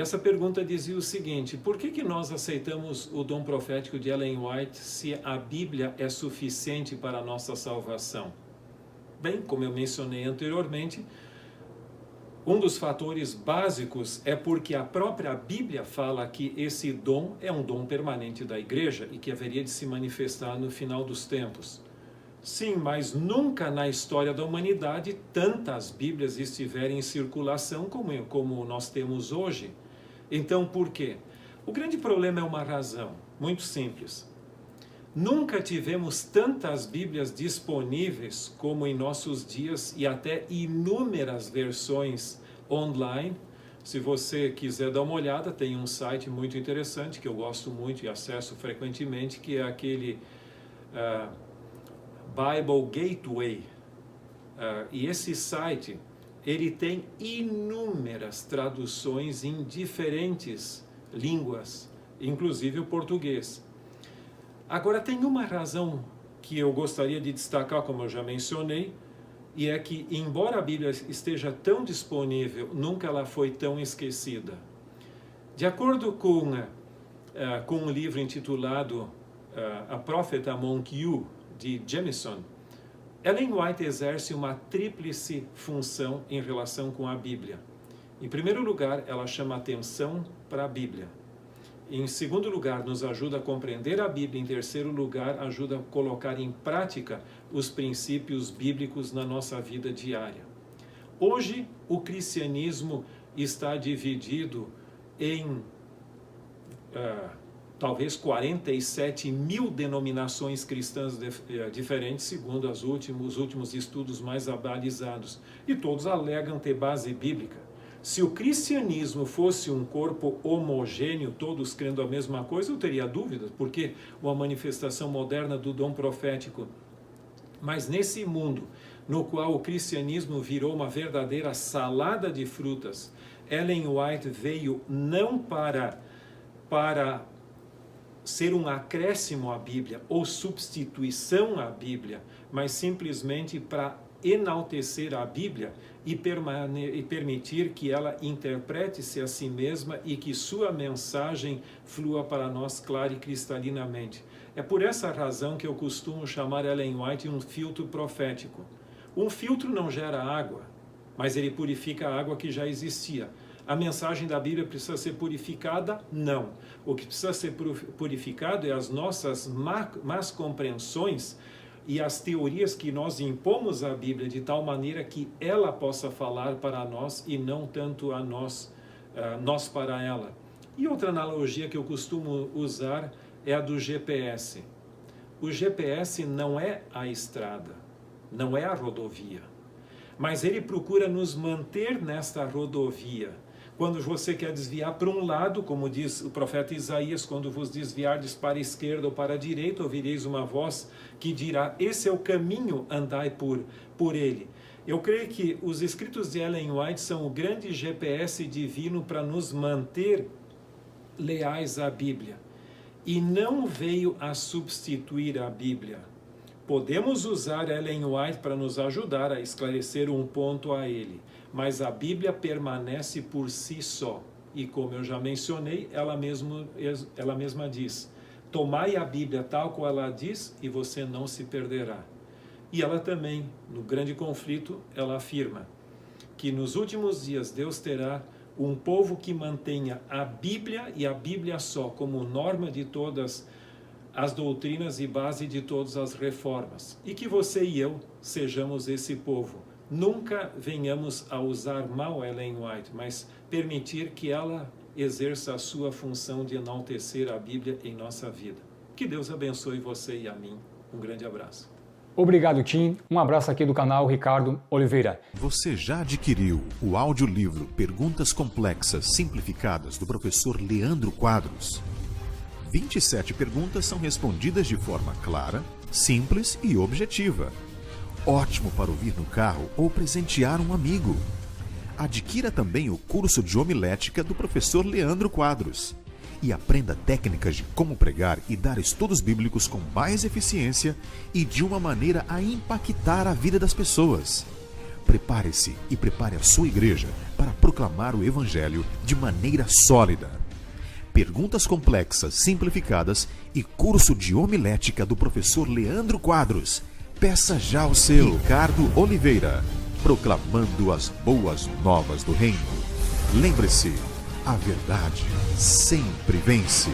essa pergunta dizia o seguinte: por que nós aceitamos o dom profético de Ellen White se a Bíblia é suficiente para a nossa salvação? Bem, como eu mencionei anteriormente, um dos fatores básicos é porque a própria Bíblia fala que esse dom é um dom permanente da igreja e que haveria de se manifestar no final dos tempos. Sim, mas nunca na história da humanidade tantas Bíblias estiveram em circulação como nós temos hoje. Então, por quê? O grande problema é uma razão muito simples. Nunca tivemos tantas Bíblias disponíveis como em nossos dias e até inúmeras versões online. Se você quiser dar uma olhada, tem um site muito interessante que eu gosto muito e acesso frequentemente, que é aquele Bible Gateway. E esse site, ele tem inúmeras traduções em diferentes línguas, inclusive o português. Agora, tem uma razão que eu gostaria de destacar, como eu já mencionei, e é que, embora a Bíblia esteja tão disponível, nunca ela foi tão esquecida. De acordo com um livro intitulado A Prophet Among You, de Jamieson, Ellen White exerce uma tríplice função em relação com a Bíblia. Em primeiro lugar, ela chama atenção para a Bíblia. Em segundo lugar, nos ajuda a compreender a Bíblia. Em terceiro lugar, ajuda a colocar em prática os princípios bíblicos na nossa vida diária. Hoje, o cristianismo está dividido em talvez 47 mil denominações cristãs diferentes, segundo os últimos estudos mais abalizados. E todos alegam ter base bíblica. Se o cristianismo fosse um corpo homogêneo, todos crendo a mesma coisa, eu teria dúvidas, porque uma manifestação moderna do dom profético. Mas nesse mundo, no qual o cristianismo virou uma verdadeira salada de frutas, Ellen White veio não para ser um acréscimo à Bíblia ou substituição à Bíblia, mas simplesmente para enaltecer a Bíblia e permitir que ela interprete-se a si mesma e que sua mensagem flua para nós clara e cristalinamente. É por essa razão que eu costumo chamar Ellen White um filtro profético. Um filtro não gera água, mas ele purifica a água que já existia. A mensagem da Bíblia precisa ser purificada? Não. O que precisa ser purificado é as nossas más compreensões e as teorias que nós impomos à Bíblia, de tal maneira que ela possa falar para nós e não tanto a nós para ela. E outra analogia que eu costumo usar é a do GPS. O GPS não é a estrada, não é a rodovia, mas ele procura nos manter nesta rodovia. Quando você quer desviar para um lado, como diz o profeta Isaías, quando vos desviardes para a esquerda ou para a direita, ouvireis uma voz que dirá: esse é o caminho, andai por ele. Eu creio que os escritos de Ellen White são o grande GPS divino para nos manter leais à Bíblia. E não veio a substituir a Bíblia. Podemos usar Ellen White para nos ajudar a esclarecer um ponto a ele, mas a Bíblia permanece por si só. E como eu já mencionei, ela mesma diz: tomai a Bíblia tal qual ela diz e você não se perderá. E ela também, no grande conflito, ela afirma que nos últimos dias Deus terá um povo que mantenha a Bíblia e a Bíblia só como norma de todas as doutrinas e base de todas as reformas. E que você e eu sejamos esse povo. Nunca venhamos a usar mal Ellen White, mas permitir que ela exerça a sua função de enaltecer a Bíblia em nossa vida. Que Deus abençoe você e a mim. Um grande abraço. Obrigado, Tim. Um abraço aqui do canal Ricardo Oliveira. Você já adquiriu o audiolivro Perguntas Complexas Simplificadas do professor Leandro Quadros? 27 perguntas são respondidas de forma clara, simples e objetiva. Ótimo para ouvir no carro ou presentear um amigo. Adquira também o curso de homilética do professor Leandro Quadros e aprenda técnicas de como pregar e dar estudos bíblicos com mais eficiência e de uma maneira a impactar a vida das pessoas. Prepare-se e prepare a sua igreja para proclamar o Evangelho de maneira sólida. Perguntas complexas simplificadas e curso de homilética do professor Leandro Quadros. Peça já o seu. Ricardo Oliveira, proclamando as boas novas do reino. Lembre-se, a verdade sempre vence.